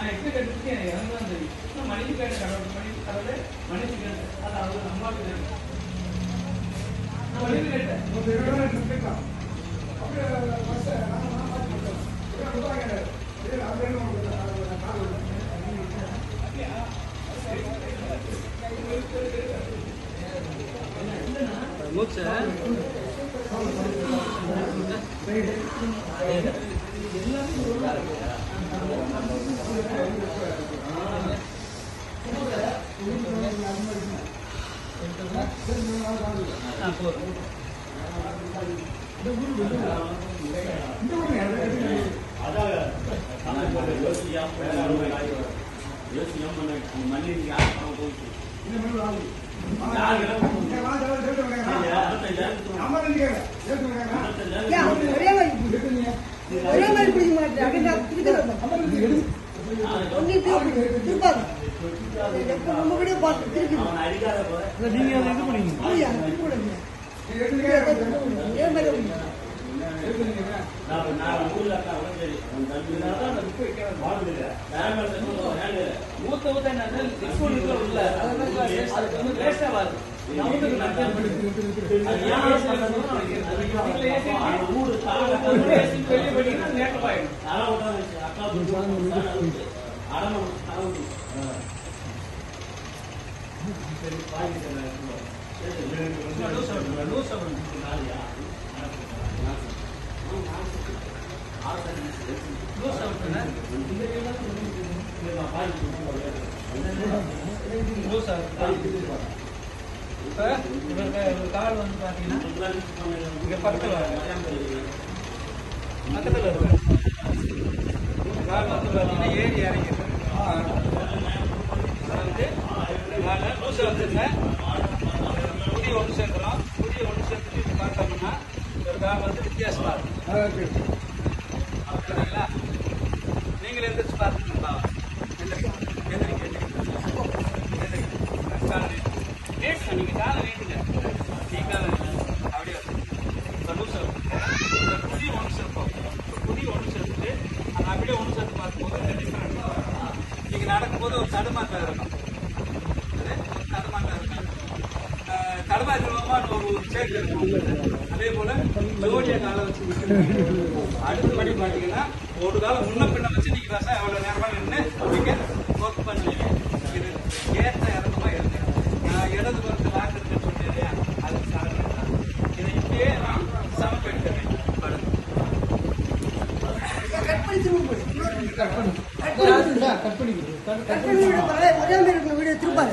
நான் எப்படி கேட்டுருக்கேன் எனக்கு தான் தெரியும். நான் மன்னிப்பு கேட்டேன், கடவுளே மன்னிப்பு கேட்டேன். அது அவர் அம்மாவுக்கு தெரியும். நான் மன்னிப்பு கேட்டேன். மூச்சு ஒரே மாதிரி பிடிக்க மாட்டேன். நம்ம கூட பார்த்து திருப்பி நீங்க இது பண்ணீங்க. கால் வந்து பாத்தீங்கன்னா இங்க பக்கத்துல இருக்கு. கால் வந்து பாத்தீங்கன்னா ஏறி இறங்கிருக்கு. அதாவது லூஸ் வந்துருங்க. புதிய ஒன்று சேர்க்கிறோம். புதிய ஒன்று சேர்த்துட்டு பார்த்தோம்னா ஒரு கால் வந்து வித்தியாசமா இருக்கும். சரிங்களா? நீங்களே எந்திரிச்சு பார்த்துக்கீங்களா? நீங்க காலை நீட்டுங்க. நீ காலை அப்படியே லூஸ் புதிய ஒன்று சேர்ப்போம். புதிய ஒன்று சேர்த்துட்டு அது அப்படியே ஒன்று சேர்த்து பார்க்கும்போது டிஃப்ரெண்ட். நீங்க நடக்கும்போது ஒரு தடுமாற்றம் இருக்கும். தடுமாற்றம் இருக்கும். தடுமாற்றமா ஒரு சேர்த்து இருக்கும். அதே போல ஜோடிய காலை வச்சு அடுத்தபடி பார்த்தீங்கன்னா ஒரு காலம் முன்ன பின்ன வச்சு நீங்க தான் எவ்வளவு நேரமா நின்று நீங்க ஒர்க் பண்ணுவீங்க. இது ஏற்ற இறக்கமா இருக்கு. நான் இடது பக்கத்து லாக் இருக்குன்னு சொன்னேன் இல்லையா, அதுக்கு சாதனை இதை இப்படியே நான் சமப்படுத்துறேன். கட் பண்ணி ஒரே மாதிரி வீடியோ திருப்பாரு.